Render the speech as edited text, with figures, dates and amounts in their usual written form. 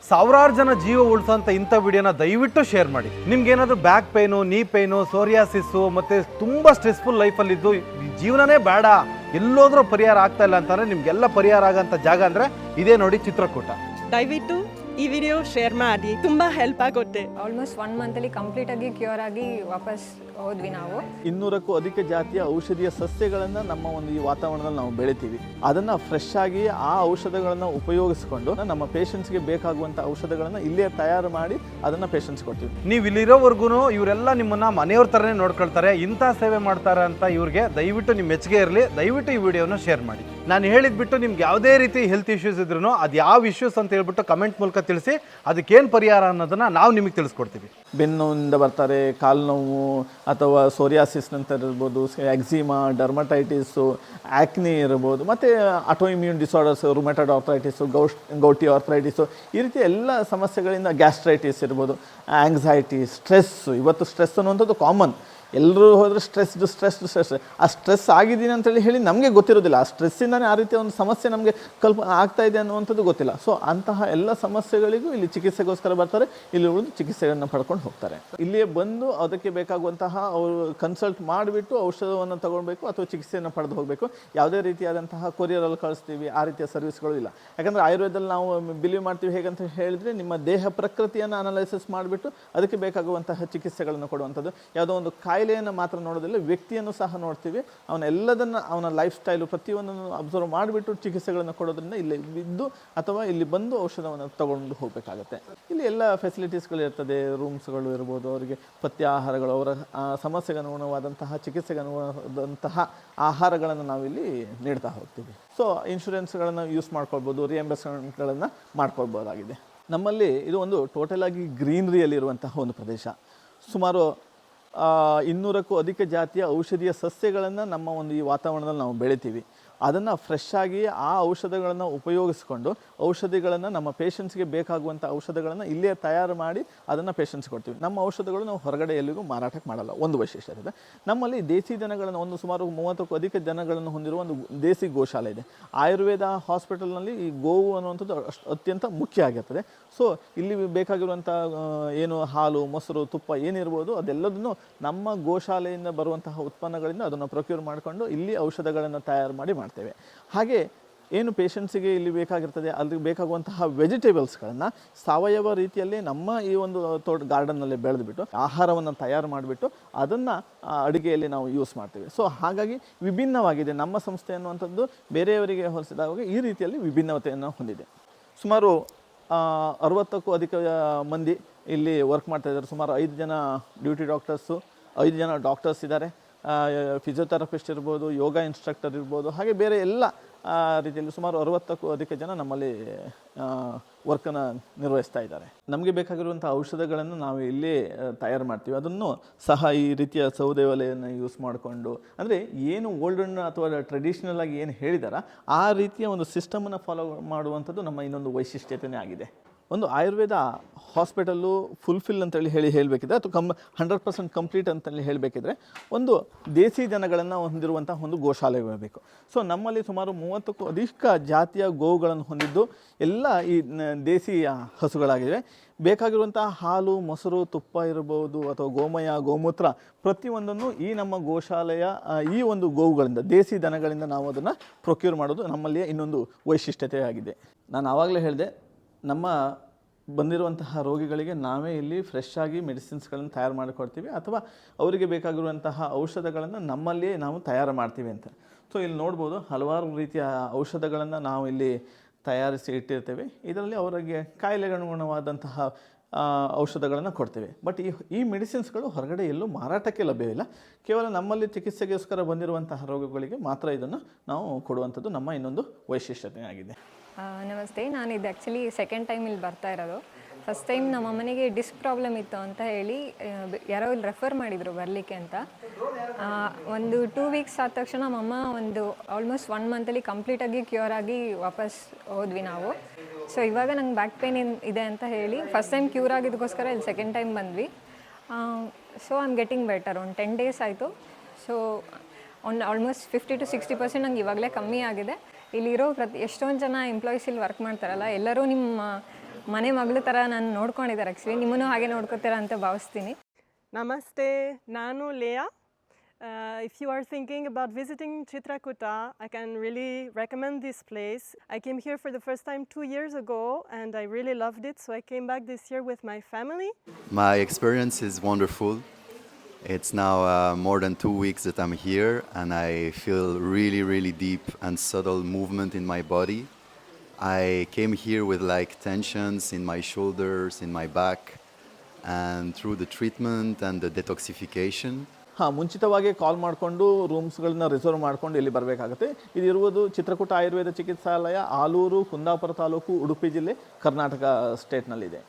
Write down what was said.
ಸಾವಿರಾರು ಜನ ಜೀವ ಉಳಿಸೋಂಥ ಇಂಥ ವಿಡಿಯೋನ ದಯವಿಟ್ಟು ಶೇರ್ ಮಾಡಿ. ನಿಮ್ಗೇನಾದರೂ ಬ್ಯಾಕ್ ಪೇನು, ನೀ ಪೇನು, ಸೋರಿಯಾಸಿಸ್ಸು ಮತ್ತು ತುಂಬ ಸ್ಟ್ರೆಸ್ಫುಲ್ ಲೈಫಲ್ಲಿದ್ದು ಜೀವನನೇ ಬೇಡ, ಎಲ್ಲೋದ್ರೂ ಪರಿಹಾರ ಆಗ್ತಾ ಇಲ್ಲ ಅಂತಂದರೆ ನಿಮಗೆಲ್ಲ ಪರಿಹಾರ ಆಗೋಂಥ ಜಾಗ ಅಂದರೆ ಇದೇ ನೋಡಿ, ಚಿತ್ರಕೂಟ. ದಯವಿಟ್ಟು ಈ ವಿಡಿಯೋ ಶೇರ್ ಮಾಡಿ, ತುಂಬ ಹೆಲ್ಪ್ ಆಗುತ್ತೆ. ಆಲ್ಮೋಸ್ಟ್ 1 ಮಂತಲ್ಲಿ ಕಂಪ್ಲೀಟ್ ಆಗಿ ಕ್ಯೂರ್ ಆಗಿ ವಾಪಸ್ ಹೋದ್ವಿ ನಾವು. 200ಕ್ಕೂ ಅಧಿಕ ಜಾತಿಯ ಔಷಧೀಯ ಸಸ್ಯಗಳನ್ನು ನಮ್ಮ ಒಂದು ಈ ವಾತಾವರಣದಲ್ಲಿ ನಾವು ಬೆಳಿತೀವಿ. ಅದನ್ನು ಫ್ರೆಶ್ ಆಗಿ ಆ ಔಷಧಗಳನ್ನು ಉಪಯೋಗಿಸ್ಕೊಂಡು ನಮ್ಮ ಪೇಷಂಟ್ಸ್ಗೆ ಬೇಕಾಗುವಂಥ ಔಷಧಗಳನ್ನು ಇಲ್ಲೇ ತಯಾರು ಮಾಡಿ ಅದನ್ನು ಪೇಷಂಟ್ಸ್ ಕೊಡ್ತೀವಿ. ನೀವು ಇಲ್ಲಿರೋವರೆಗೂ ಇವರೆಲ್ಲ ನಿಮ್ಮನ್ನು ಮನೆಯವ್ರ ಥರನೇ ನೋಡ್ಕೊಳ್ತಾರೆ, ಇಂಥ ಸೇವೆ ಮಾಡ್ತಾರೆ ಅಂತ ಇವ್ರಿಗೆ ದಯವಿಟ್ಟು ನಿಮ್ಮ ಮೆಚ್ಚುಗೆ ಇರಲಿ. ದಯವಿಟ್ಟು ಈ ವಿಡಿಯೋನ ಶೇರ್ ಮಾಡಿ. ನಾನು ಹೇಳಿದ್ಬಿಟ್ಟು ನಿಮ್ಗೆ ಯಾವುದೇ ರೀತಿ ಹೆಲ್ತ್ ಇಶ್ಯೂಸ್ ಇದ್ರೂ ಅದು ಯಾವ ಇಶ್ಯೂಸ್ ಅಂತ ಹೇಳ್ಬಿಟ್ಟು ಕಮೆಂಟ್ ಮೂಲಕ ತಿಳಿಸಿ, ಅದಕ್ಕೇನು ಪರಿಹಾರ ಅನ್ನೋದನ್ನು ನಾವು ನಿಮಗೆ ತಿಳಿಸ್ಕೊಡ್ತೀವಿ. ಬೆನ್ನುವಿಂದ ಬರ್ತಾರೆ, ಕಾಲು ನೋವು ಅಥವಾ ಸೋರಿಯಾಸಿಸ್ ನಂತರ ಇರ್ಬೋದು, ಎಕ್ಸಿಮಾ, ಡರ್ಮಟೈಟಿಸು, ಆ್ಯಕ್ನಿ ಇರ್ಬೋದು, ಮತ್ತು ಆಟೋಇಮ್ಯೂನ್ ಡಿಸಾರ್ಡರ್ಸ್, ರುಮೆಟಾಯ್ಡ್ ಆರ್ಥರೈಟಿಸು, ಗೌಟಿ ಆರ್ಥರೈಟಿಸು, ಈ ರೀತಿ ಎಲ್ಲ ಸಮಸ್ಯೆಗಳಿಂದ ಗ್ಯಾಸ್ಟ್ರೈಟಿಸ್ ಇರ್ಬೋದು, ಆಂಗ್ಸೈಟಿ, ಸ್ಟ್ರೆಸ್ಸು. ಇವತ್ತು ಸ್ಟ್ರೆಸ್ ಅನ್ನುವಂಥದ್ದು ಕಾಮನ್. ಎಲ್ಲರೂ ಹೋದರೆ ಸ್ಟ್ರೆಸ್ ಆ ಸ್ಟ್ರೆಸ್ ಆಗಿದ್ದೀನಿ ಅಂತೇಳಿ ಹೇಳಿ ನಮಗೆ ಗೊತ್ತಿರೋದಿಲ್ಲ. ಆ ಸ್ಟ್ರೆಸ್ಸಿಂದನೇ ಆ ರೀತಿಯ ಒಂದು ಸಮಸ್ಯೆ ನಮಗೆ ಆಗ್ತಾ ಇದೆ ಅನ್ನುವಂಥದ್ದು ಗೊತ್ತಿಲ್ಲ. ಸೊ ಅಂತಹ ಎಲ್ಲ ಸಮಸ್ಯೆಗಳಿಗೂ ಇಲ್ಲಿ ಚಿಕಿತ್ಸೆಗೋಸ್ಕರ ಬರ್ತಾರೆ, ಇಲ್ಲಿ ಉಳಿದು ಚಿಕಿತ್ಸೆಯನ್ನು ಪಡ್ಕೊಂಡು ಹೋಗ್ತಾರೆ. ಇಲ್ಲಿಯೇ ಬಂದು ಅದಕ್ಕೆ ಬೇಕಾಗುವಂತಹ ಅವರು ಕನ್ಸಲ್ಟ್ ಮಾಡಿಬಿಟ್ಟು ಔಷಧವನ್ನು ತಗೊಳ್ಬೇಕು ಅಥವಾ ಚಿಕಿತ್ಸೆಯನ್ನು ಪಡೆದು ಹೋಗಬೇಕು. ಯಾವುದೇ ರೀತಿಯಾದಂತಹ ಕೊರಿಯರಲ್ಲಿ ಕಳಿಸ್ತೀವಿ, ಆ ರೀತಿಯ ಸರ್ವಿಸ್ಗಳು ಇಲ್ಲ. ಯಾಕಂದರೆ ಆಯುರ್ವೇದದಲ್ಲಿ ನಾವು ಬಿಲೀವ್ ಮಾಡ್ತೀವಿ ಹೇಗಂತ ಹೇಳಿದರೆ, ನಿಮ್ಮ ದೇಹ ಪ್ರಕೃತಿಯನ್ನು ಅನಲೈಸಿಸ್ ಮಾಡಿಬಿಟ್ಟು ಅದಕ್ಕೆ ಬೇಕಾಗುವಂತಹ ಚಿಕಿತ್ಸೆಗಳನ್ನು ಕೊಡುವಂಥದ್ದು. ಯಾವುದೋ ಒಂದು ಕಾಯಿಲೆಯನ್ನು ಮಾತ್ರ ನೋಡೋದಿಲ್ಲ, ವ್ಯಕ್ತಿಯನ್ನು ಸಹ ನೋಡ್ತೀವಿ. ಅವನ ಲೈಫ್ ಸ್ಟೈಲು ಪ್ರತಿಯೊಂದನ್ನು ಅಬ್ಸರ್ವ್ ಮಾಡಿಬಿಟ್ಟು ಚಿಕಿತ್ಸೆಗಳನ್ನು ಕೊಡೋದ್ರಿಂದ ಇಲ್ಲಿ ಇದ್ದು ಅಥವಾ ಇಲ್ಲಿ ಬಂದು ಔಷಧವನ್ನು ತಗೊಂಡು ಹೋಗಬೇಕಾಗತ್ತೆ. ಇಲ್ಲಿ ಎಲ್ಲ ಫೆಸಿಲಿಟೀಸ್ಗಳು ಇರ್ತದೆ, ರೂಮ್ಸ್ಗಳು ಇರ್ಬೋದು, ಅವರಿಗೆ ಪಥ್ಯ ಆಹಾರಗಳು, ಅವರ ಸಮಸ್ಯೆಗೆ ಅನುಗುಣವಾದಂತಹ ಚಿಕಿತ್ಸೆಗೆ ಅನುಗುಣವಾದಂತಹ ಆಹಾರಗಳನ್ನು ನಾವಿಲ್ಲಿ ನೀಡ್ತಾ ಹೋಗ್ತೀವಿ. ಸೊ ಇನ್ಶೂರೆನ್ಸ್ಗಳನ್ನು ಯೂಸ್ ಮಾಡ್ಕೊಳ್ಬೋದು, ರಿಯಂಬರ್ಸ್ಮೆಂಟ್ಗಳನ್ನು ಮಾಡ್ಕೊಳ್ಬೋದಾಗಿದೆ. ನಮ್ಮಲ್ಲಿ ಇದು ಒಂದು ಟೋಟಲ್ ಆಗಿ ಗ್ರೀನರಿಯಲ್ಲಿರುವಂತಹ ಒಂದು ಪ್ರದೇಶ. ಸುಮಾರು 200ಕ್ಕೂ ಅಧಿಕ ಜಾತಿಯ ಔಷಧೀಯ ಸಸ್ಯಗಳನ್ನು ನಮ್ಮ ಒಂದು ಈ ವಾತಾವರಣದಲ್ಲಿ ನಾವು ಬೆಳಿತೀವಿ. ಅದನ್ನು ಫ್ರೆಶ್ ಆಗಿ ಆ ಔಷಧಗಳನ್ನು ಉಪಯೋಗಿಸ್ಕೊಂಡು ಔಷಧಿಗಳನ್ನು ನಮ್ಮ ಪೇಷಂಟ್ಸ್ಗೆ ಬೇಕಾಗುವಂಥ ಔಷಧಗಳನ್ನು ಇಲ್ಲೇ ತಯಾರು ಮಾಡಿ ಅದನ್ನು ಪೇಷಂಟ್ಸ್ ಕೊಡ್ತೀವಿ. ನಮ್ಮ ಔಷಧಗಳು ನಾವು ಹೊರಗಡೆ ಎಲ್ಲಿಗೂ ಮಾರಾಟಕ್ಕೆ ಮಾಡಲ್ಲ. ಒಂದು ವೈಶಿಷ್ಟ್ಯ ಇದೆ, ನಮ್ಮಲ್ಲಿ ದೇಸಿ ದನಗಳನ್ನು ಒಂದು ಸುಮಾರು 30ಕ್ಕೂ ಅಧಿಕ ದನಗಳನ್ನು ಹೊಂದಿರುವ ಒಂದು ದೇಸಿ ಗೋಶಾಲೆ ಇದೆ. ಆಯುರ್ವೇದ ಹಾಸ್ಪಿಟಲ್ನಲ್ಲಿ ಈ ಗೋವು ಅನ್ನುವಂಥದ್ದು ಅತ್ಯಂತ ಮುಖ್ಯ ಆಗಿರ್ತದೆ. ಸೊ ಇಲ್ಲಿ ಬೇಕಾಗಿರುವಂಥ ಏನು ಹಾಲು, ಮೊಸರು, ತುಪ್ಪ ಏನಿರ್ಬೋದು ಅದೆಲ್ಲದನ್ನು ನಮ್ಮ ಗೋಶಾಲೆಯಿಂದ ಬರುವಂತಹ ಉತ್ಪನ್ನಗಳಿಂದ ಅದನ್ನು ಪ್ರೊಕ್ಯೂರ್ ಮಾಡಿಕೊಂಡು ಇಲ್ಲಿ ಔಷಧಗಳನ್ನು ತಯಾರು ಮಾಡಿ ಮಾಡ್ತೇವೆ. ಹಾಗೆ ಏನು ಪೇಷಂಟ್ಸಿಗೆ ಇಲ್ಲಿ ಬೇಕಾಗಿರ್ತದೆ ಅದಕ್ಕೆ ಬೇಕಾಗುವಂತಹ ವೆಜಿಟೇಬಲ್ಸ್ಗಳನ್ನು ಸಾವಯವ ರೀತಿಯಲ್ಲಿ ನಮ್ಮ ಈ ಒಂದು ಗಾರ್ಡನ್ನಲ್ಲಿ ಬೆಳೆದುಬಿಟ್ಟು ಆಹಾರವನ್ನು ತಯಾರು ಮಾಡಿಬಿಟ್ಟು ಅದನ್ನು ಅಡುಗೆಯಲ್ಲಿ ನಾವು ಯೂಸ್ ಮಾಡ್ತೇವೆ. ಸೊ ಹಾಗಾಗಿ ವಿಭಿನ್ನವಾಗಿದೆ ನಮ್ಮ ಸಂಸ್ಥೆ ಅನ್ನುವಂಥದ್ದು. ಬೇರೆಯವರಿಗೆ ಹೋಲಿಸಿದಾಗ ಈ ರೀತಿಯಲ್ಲಿ ವಿಭಿನ್ನತೆಯನ್ನು ಹೊಂದಿದೆ. ಸುಮಾರು 60ಕ್ಕೂ ಅಧಿಕ ಮಂದಿ ಇಲ್ಲಿ ವರ್ಕ್ ಮಾಡ್ತಾ ಇದ್ದಾರೆ. ಸುಮಾರು 5 ಜನ ಡ್ಯೂಟಿ ಡಾಕ್ಟರ್ಸು, 5 ಜನ ಡಾಕ್ಟರ್ಸ್ ಇದ್ದಾರೆ. ಫಿಸಿಯೋಥೆರಪಿಸ್ಟ್ ಇರ್ಬೋದು, ಯೋಗ ಇನ್ಸ್ಟ್ರಕ್ಟರ್ ಇರ್ಬೋದು, ಹಾಗೆ ಬೇರೆ ಎಲ್ಲ ರೀತಿಯಲ್ಲಿ ಸುಮಾರು 60ಕ್ಕೂ ಅಧಿಕ ಜನ ನಮ್ಮಲ್ಲಿ ವರ್ಕನ್ನು ನಿರ್ವಹಿಸ್ತಾ ಇದ್ದಾರೆ. ನಮಗೆ ಬೇಕಾಗಿರುವಂಥ ಔಷಧಗಳನ್ನು ನಾವು ಇಲ್ಲೇ ತಯಾರು ಮಾಡ್ತೀವಿ. ಅದನ್ನು ಸಹ ಈ ರೀತಿಯ ಸೌದೆ ಒಲೆಯನ್ನು ಯೂಸ್ ಮಾಡಿಕೊಂಡು, ಅಂದರೆ ಏನು ಓಲ್ಡನ್ ಅಥವಾ ಟ್ರೆಡಿಷ್ನಲ್ ಆಗಿ ಏನು ಹೇಳಿದಾರ ಆ ರೀತಿಯ ಒಂದು ಸಿಸ್ಟಮನ್ನು ಫಾಲೋ ಮಾಡುವಂಥದ್ದು ನಮ್ಮ ಇನ್ನೊಂದು ವೈಶಿಷ್ಟ್ಯತೆಯೇ ಆಗಿದೆ. ಒಂದು ಆಯುರ್ವೇದ ಹಾಸ್ಪಿಟಲ್ಲು ಫುಲ್ಫಿಲ್ ಅಂತೇಳಿ ಹೇಳಬೇಕಿದ್ರೆ ಅಥವಾ 100% ಕಂಪ್ಲೀಟ್ ಅಂತೇಳಿ ಹೇಳಬೇಕಿದ್ರೆ ಒಂದು ದೇಸಿ ದನಗಳನ್ನು ಹೊಂದಿರುವಂಥ ಒಂದು ಗೋಶಾಲೆ ಇರಬೇಕು. ಸೊ ನಮ್ಮಲ್ಲಿ ಸುಮಾರು 30ಕ್ಕೂ ಅಧಿಕ ಜಾತಿಯ ಗೋವುಗಳನ್ನು ಹೊಂದಿದ್ದು ಎಲ್ಲ ಈ ದೇಸಿ ಹಸುಗಳಾಗಿವೆ. ಬೇಕಾಗಿರುವಂಥ ಹಾಲು, ಮೊಸರು, ತುಪ್ಪ ಇರ್ಬೋದು ಅಥವಾ ಗೋಮಯ, ಗೋಮೂತ್ರ ಪ್ರತಿಯೊಂದನ್ನು ಈ ನಮ್ಮ ಗೋಶಾಲೆಯ ಈ ಒಂದು ಗೋವುಗಳಿಂದ, ದೇಸಿ ದನಗಳಿಂದ ನಾವು ಅದನ್ನು ಪ್ರೊಕ್ಯೂರ್ ಮಾಡೋದು ನಮ್ಮಲ್ಲಿಯೇ ಇನ್ನೊಂದು ವೈಶಿಷ್ಟ್ಯತೆ ಆಗಿದೆ. ನಾನು ಆವಾಗಲೇ ಹೇಳಿದೆ, ನಮ್ಮ ಬಂದಿರುವಂತಹ ರೋಗಿಗಳಿಗೆ ನಾವೇ ಇಲ್ಲಿ ಫ್ರೆಶ್ ಆಗಿ ಮೆಡಿಸಿನ್ಸ್ಗಳನ್ನು ತಯಾರು ಮಾಡಿಕೊಡ್ತೀವಿ ಅಥವಾ ಅವರಿಗೆ ಬೇಕಾಗಿರುವಂತಹ ಔಷಧಗಳನ್ನು ನಮ್ಮಲ್ಲಿಯೇ ನಾವು ತಯಾರು ಮಾಡ್ತೀವಿ ಅಂತ. ಸೊ ಇಲ್ಲಿ ನೋಡ್ಬೋದು ಹಲವಾರು ರೀತಿಯ ಔಷಧಗಳನ್ನು ನಾವು ಇಲ್ಲಿ ತಯಾರಿಸಿ ಇಟ್ಟಿರ್ತೇವೆ. ಇದರಲ್ಲಿ ಅವರಿಗೆ ಕಾಯಿಲೆಗೆ ಅನುಗುಣವಾದಂತಹ ಔಷಧಗಳನ್ನು ಕೊಡ್ತೇವೆ. ಬಟ್ ಈ ಮೆಡಿಸಿನ್ಸ್ಗಳು ಹೊರಗಡೆ ಎಲ್ಲೂ ಮಾರಾಟಕ್ಕೆ ಲಭ್ಯವಿಲ್ಲ. ಕೇವಲ ನಮ್ಮಲ್ಲಿ ಚಿಕಿತ್ಸೆಗೋಸ್ಕರ ಬಂದಿರುವಂತಹ ರೋಗಗಳಿಗೆ ಮಾತ್ರ ಇದನ್ನು ನಾವು ಕೊಡುವಂಥದ್ದು ನಮ್ಮ ಇನ್ನೊಂದು ವೈಶಿಷ್ಟ್ಯತೆ ಆಗಿದೆ. ನಮಸ್ತೆ, ನಾನು ಇದು ಆ್ಯಕ್ಚುಲಿ ಸೆಕೆಂಡ್ ಟೈಮ್ ಇಲ್ಲಿ ಬರ್ತಾ ಇರೋದು. ಫಸ್ಟ್ ಟೈಮ್ ನಮ್ಮ ಅಮ್ಮನಿಗೆ ಡಿಸ್ಕ್ ಪ್ರಾಬ್ಲಮ್ ಇತ್ತು ಅಂತ ಹೇಳಿ ಯಾರೋ ಇಲ್ಲಿ ರೆಫರ್ ಮಾಡಿದರು ಬರಲಿಕ್ಕೆ ಅಂತ. ಒಂದು 2 ವೀಕ್ಸ್ ಆದ ತಕ್ಷಣ ನಮ್ಮಮ್ಮ ಒಂದು ಆಲ್ಮೋಸ್ಟ್ 1 ಮಂತಲ್ಲಿ ಕಂಪ್ಲೀಟಾಗಿ ಕ್ಯೂರ್ ಆಗಿ ವಾಪಸ್ ಹೋದ್ವಿ ನಾವು. ಸೊ ಇವಾಗ ನಂಗೆ ಬ್ಯಾಕ್ ಪೇನ್ ಇದೆ ಅಂತ ಹೇಳಿ ಫಸ್ಟ್ ಟೈಮ್ ಕ್ಯೂರ್ ಆಗಿದ್ದಕ್ಕೋಸ್ಕರ ಇಲ್ಲಿ ಸೆಕೆಂಡ್ ಟೈಮ್ ಬಂದ್ವಿ. So I am getting better. ಒಂದು 10 ಡೇಸ್ ಆಯಿತು. ಸೊ ಒಂದು ಆಲ್ಮೋಸ್ಟ್ 50 to 60% ನಂಗೆ ಇವಾಗಲೇ ಕಮ್ಮಿ ಆಗಿದೆ. ಇಲ್ಲಿರೋ ಎಷ್ಟೊಂದು ಜನ ಎಂಪ್ಲಾಯೀಸ್ ಇಲ್ಲಿ ವರ್ಕ್ ಮಾಡ್ತಾರಲ್ಲ, ಎಲ್ಲರೂ ನಿಮ್ಮ ಮನೆ ಮಗಳ ಥರ ನಾನು ನೋಡ್ಕೊಂಡಿದ್ದಾರೆ ಆ್ಯಕ್ಚುಲಿ ನಿಮ್ಮನ್ನು ಹಾಗೆ ನೋಡ್ಕೋತೀರಾ ಅಂತ ಭಾವಿಸ್ತೀನಿ. Namaste, Nanu Leah. If you are thinking about visiting Chitrakuta, I can really recommend this place. I came here for the first time 2 years ago and I really loved it, so I came back this year with my family. My experience is wonderful. It's now more than 2 weeks that I'm here, and I feel really, really deep and subtle movement in my body. I came here with like tensions in my shoulders, in my back, and through the treatment and the detoxification. ಹಾಂ, ಮುಂಚಿತವಾಗಿ ಕಾಲ್ ಮಾಡಿಕೊಂಡು ರೂಮ್ಸ್ಗಳನ್ನ reserve ಮಾಡ್ಕೊಂಡು ಇಲ್ಲಿ ಬರಬೇಕಾಗುತ್ತೆ. ಇದಿರುವುದು ಚಿತ್ರಕೂಟ ಆಯುರ್ವೇದ ಚಿಕಿತ್ಸಾಲಯ, ಆಲೂರು, ಕುಂದಾಪುರ ತಾಲೂಕು, ಉಡುಪಿ ಜಿಲ್ಲೆ, ಕರ್ನಾಟಕ ಸ್ಟೇಟ್ನಲ್ಲಿದೆ.